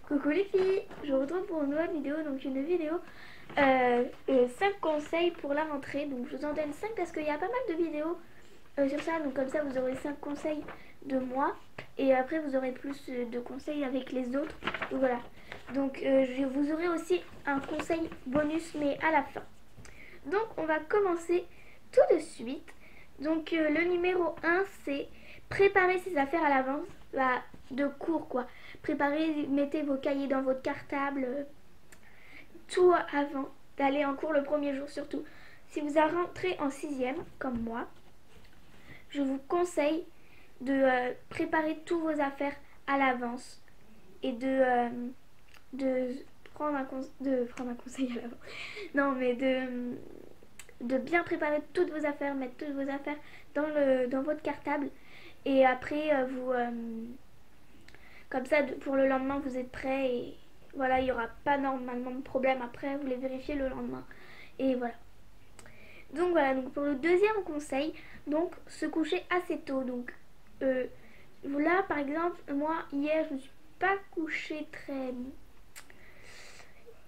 Coucou les filles, je vous retrouve pour une nouvelle vidéo, donc une vidéo 5 conseils pour la rentrée. Donc je vous en donne 5 parce qu'il y a pas mal de vidéos sur ça, donc comme ça vous aurez 5 conseils de moi et après vous aurez plus de conseils avec les autres. Donc voilà, donc vous aurez aussi un conseil bonus mais à la fin. Donc on va commencer tout de suite. Donc le numéro 1 c'est préparer ses affaires à l'avance, bah, de cours quoi. Préparez, mettez vos cahiers dans votre cartable, tout avant d'aller en cours le premier jour surtout. Si vous rentrez en sixième comme moi, je vous conseille de préparer tous vos affaires à l'avance et de prendre un conseil à l'avance. Non mais de bien préparer toutes vos affaires, mettre toutes vos affaires dans votre cartable et après comme ça pour le lendemain vous êtes prêts et voilà, il n'y aura pas normalement de problème après, vous les vérifiez le lendemain et voilà. Donc voilà, donc pour le deuxième conseil, donc se coucher assez tôt. Donc là par exemple, moi hier je me suis pas couchée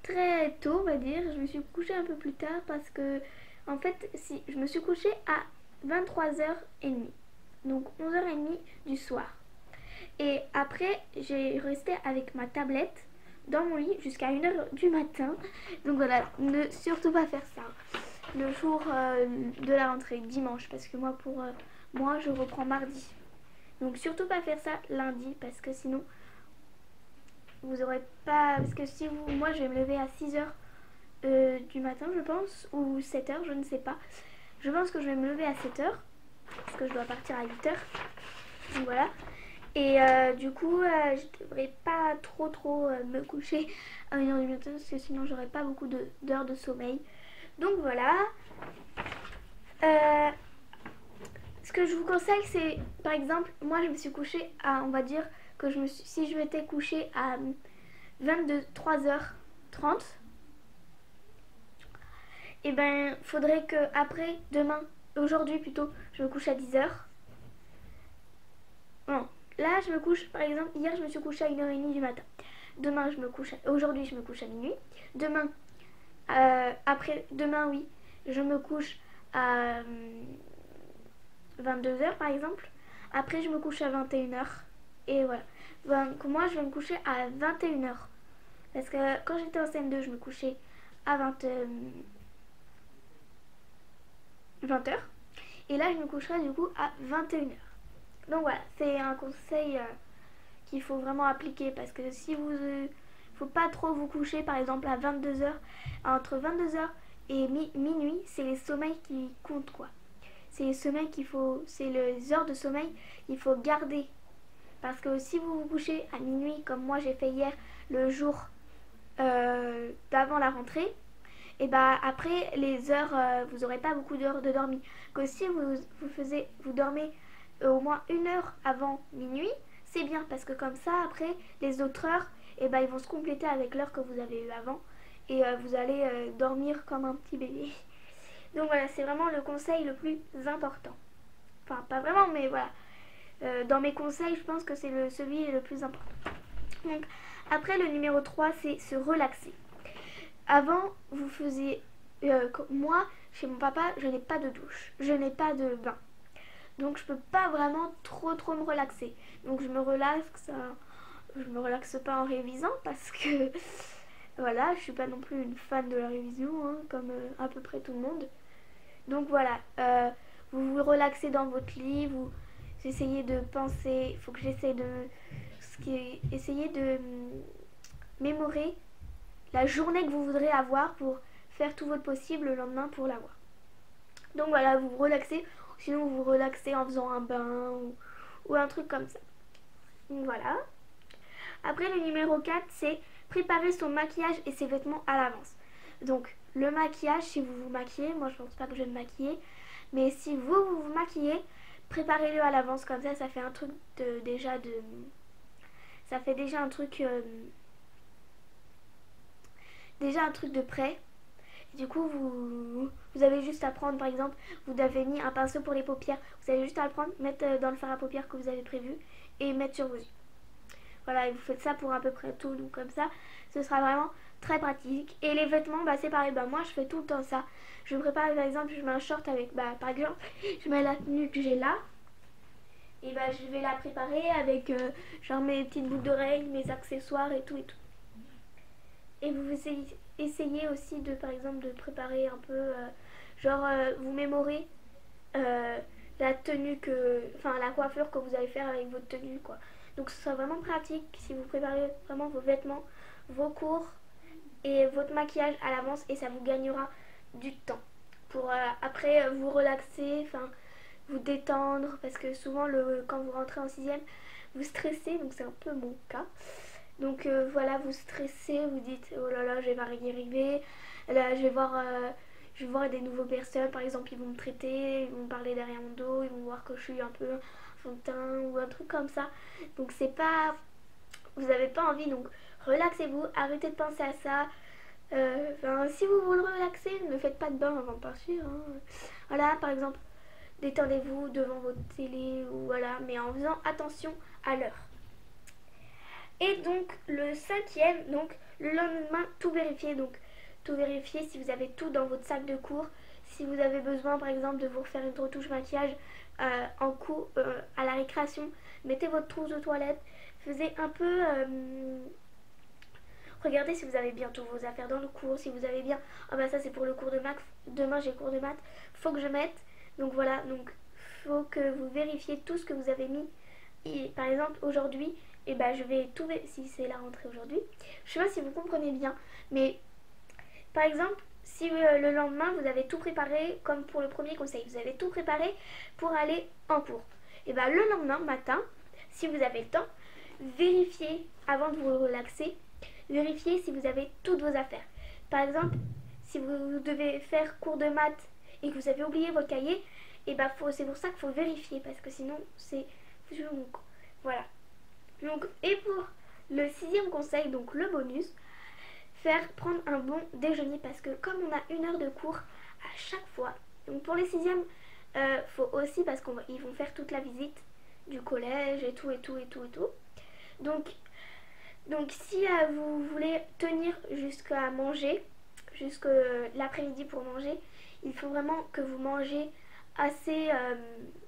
très tôt, on va dire. Je me suis couchée un peu plus tard parce que en fait, si je me suis couchée à 23h30, donc 11h30 du soir. Et après, j'ai resté avec ma tablette dans mon lit jusqu'à 1h du matin. Donc voilà, ne surtout pas faire ça le jour de la rentrée, dimanche, parce que moi je reprends mardi. Donc surtout pas faire ça lundi parce que sinon vous aurez pas, parce que si vous, moi je vais me lever à 6h du matin je pense, ou 7h, je ne sais pas. Je pense que je vais me lever à 7h parce que je dois partir à 8h. Donc voilà. Et du coup, je devrais pas trop me coucher à 1h du matin parce que sinon j'aurais pas beaucoup d'heures de sommeil. Donc voilà. Ce que je vous conseille, c'est par exemple, moi je me suis couchée à, on va dire que si je m'étais couchée à 23h30, et ben faudrait que après, demain, aujourd'hui plutôt, je me couche à 10h. Non, là je me couche, par exemple, hier je me suis couchée à 1h30 du matin. Aujourd'hui je me couche à minuit. Demain, demain oui, je me couche à 22h par exemple. Après je me couche à 21h. Et voilà. Donc moi je vais me coucher à 21h. Parce que quand j'étais en CM2 je me couchais à 20h. Et là je me coucherai du coup à 21h. Donc voilà, c'est un conseil qu'il faut vraiment appliquer. Parce que si vous... faut pas trop vous coucher par exemple à 22h. Entre 22h et minuit, c'est les sommeils qui comptent quoi. C'est les sommeils qu'il faut... C'est les heures de sommeil qu'il faut garder. Parce que si vous vous couchez à minuit, comme moi j'ai fait hier, le jour d'avant la rentrée, et bah après les heures, vous n'aurez pas beaucoup d'heures de dormir. Que si vous dormez au moins 1 heure avant minuit, c'est bien parce que comme ça après les autres heures, et bah ils vont se compléter avec l'heure que vous avez eu avant et vous allez dormir comme un petit bébé. Donc voilà, c'est vraiment le conseil le plus important. Enfin pas vraiment, mais voilà. Dans mes conseils, je pense que c'est celui le plus important. Donc, après, le numéro 3, c'est se relaxer. Avant, vous faisiez... moi, chez mon papa, je n'ai pas de douche. Je n'ai pas de bain. Donc, je peux pas vraiment trop me relaxer. Donc, je me relaxe pas en révisant parce que... Voilà, je suis pas non plus une fan de la révision, hein, comme à peu près tout le monde. Donc, voilà. Vous vous relaxez dans votre lit, vous essayez de penser... Il faut que j'essaye de... Essayer de mémorer la journée que vous voudrez avoir pour faire tout votre possible le lendemain pour l'avoir. Donc voilà, vous vous relaxez, sinon vous vous relaxez en faisant un bain ou un truc comme ça. Donc voilà. Après, le numéro 4, c'est préparer son maquillage et ses vêtements à l'avance. Donc le maquillage, si vous vous maquillez, moi je pense pas que je vais me maquiller, mais si vous vous maquillez, préparez-le à l'avance, comme ça fait un truc ça fait déjà un truc de prêt. Du coup, vous avez juste à prendre, par exemple, vous avez mis un pinceau pour les paupières. Vous avez juste à le prendre, mettre dans le fard à paupières que vous avez prévu et mettre sur vos yeux. voilà, et vous faites ça pour à peu près tout, donc comme ça ce sera vraiment très pratique. Et les vêtements, bah c'est pareil, bah moi je fais tout le temps ça. Je prépare par exemple, je mets un short avec, bah par exemple, je mets la tenue que j'ai là, et bah je vais la préparer avec genre mes petites boucles d'oreilles, mes accessoires et tout et tout. Et vous essayez aussi de par exemple de préparer un peu, vous mémorez euh, la tenue enfin la coiffure que vous allez faire avec votre tenue quoi. Donc ce sera vraiment pratique si vous préparez vraiment vos vêtements, vos cours et votre maquillage à l'avance, et ça vous gagnera du temps pour après vous relaxer, enfin vous détendre, parce que souvent quand vous rentrez en sixième vous stressez, donc c'est un peu mon cas. Donc voilà, vous stressez, vous dites oh là là je vais pas y arriver, là je vais voir des nouveaux personnes, par exemple ils vont me traiter, ils vont me parler derrière mon dos, ils vont voir que je suis un peu fond de teint ou un truc comme ça. Donc c'est pas, vous n'avez pas envie, donc relaxez-vous, arrêtez de penser à ça. Si vous voulez relaxer, ne faites pas de bain avant de partir, hein. Voilà, par exemple, détendez-vous devant votre télé ou voilà, mais en faisant attention à l'heure. Et donc le cinquième, donc le lendemain, tout vérifier. Donc tout vérifier si vous avez tout dans votre sac de cours. Si vous avez besoin par exemple de vous refaire une retouche maquillage en cours, à la récréation, mettez votre trousse de toilette. Faisez un peu... regardez si vous avez bien toutes vos affaires dans le cours. Si vous avez bien... Ah bah ça c'est pour le cours de maths. Demain j'ai cours de maths. Faut que je mette. Donc voilà, donc faut que vous vérifiez tout ce que vous avez mis. Et, par exemple aujourd'hui, et bah je vais tout si c'est la rentrée aujourd'hui. Je sais pas si vous comprenez bien, mais par exemple, si le lendemain vous avez tout préparé, comme pour le premier conseil, vous avez tout préparé pour aller en cours. Et bah le lendemain matin, si vous avez le temps, vérifiez avant de vous relaxer, vérifiez si vous avez toutes vos affaires. Par exemple, si vous devez faire cours de maths et que vous avez oublié votre cahier, et bah c'est pour ça qu'il faut vérifier, parce que sinon c'est voilà. Donc, et pour le sixième conseil, donc le bonus, prendre un bon déjeuner, parce que comme on a une heure de cours à chaque fois, donc pour les sixièmes, faut aussi, parce qu'ils vont faire toute la visite du collège et tout et tout et tout et tout. Donc si vous voulez tenir jusqu'à manger, jusqu'à l'après-midi pour manger, il faut vraiment que vous mangez assez,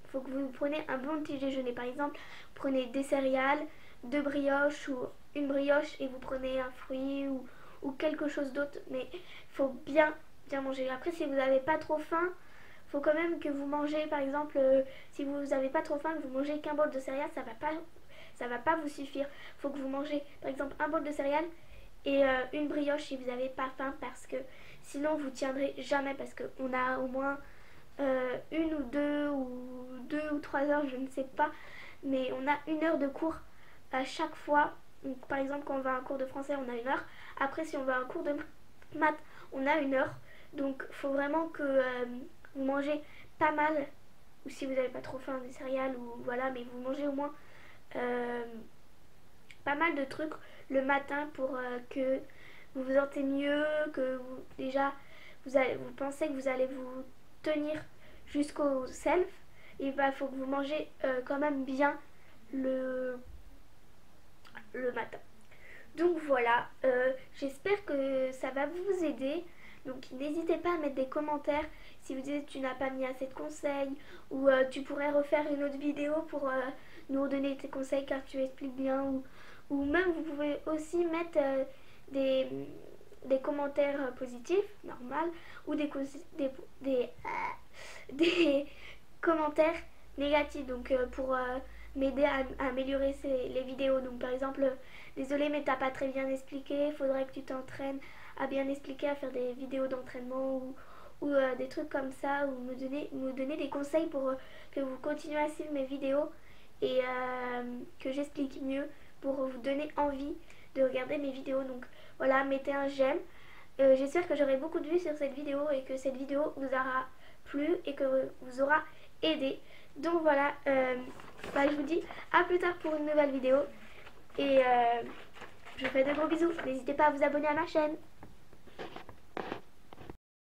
faut que vous preniez un bon petit déjeuner. Par exemple, prenez des céréales, deux brioches ou une brioche, et vous prenez un fruit ou quelque chose d'autre, mais il faut bien manger. Après, si vous n'avez pas trop faim, faut quand même que vous mangez, par exemple, si vous n'avez pas trop faim, que vous mangez qu'un bol de céréales, ça va pas vous suffire. Faut que vous mangez par exemple un bol de céréales et une brioche si vous n'avez pas faim, parce que sinon vous tiendrez jamais, parce qu'on a au moins une ou deux ou 3 heures, je ne sais pas, mais on a une heure de cours à chaque fois. Donc, par exemple, quand on va à un cours de français, on a une heure. Après, si on va à un cours de maths, on a une heure. Donc il faut vraiment que vous mangez pas mal, ou si vous n'avez pas trop faim, des céréales ou voilà, mais vous mangez au moins pas mal de trucs le matin pour que vous vous sentez mieux, que déjà vous pensez que vous allez vous tenir jusqu'au self. Et bah faut que vous mangez quand même bien le matin. Donc voilà, j'espère que ça va vous aider. Donc n'hésitez pas à mettre des commentaires si vous dites que tu n'as pas mis assez de conseils, ou tu pourrais refaire une autre vidéo pour nous redonner tes conseils car tu expliques bien, ou même vous pouvez aussi mettre des commentaires positifs, normal, ou des commentaires négatifs, donc pour m'aider à améliorer les vidéos. Donc par exemple, désolé mais t'as pas très bien expliqué, il faudrait que tu t'entraînes à bien expliquer, à faire des vidéos d'entraînement ou des trucs comme ça, ou me donner des conseils pour que vous continuez à suivre mes vidéos et que j'explique mieux pour vous donner envie de regarder mes vidéos. Donc voilà, mettez un j'aime. J'espère que j'aurai beaucoup de vues sur cette vidéo et que cette vidéo vous aura plu et que vous aura aidé. Donc voilà, je vous dis à plus tard pour une nouvelle vidéo et je vous fais de gros bisous. N'hésitez pas à vous abonner à ma chaîne.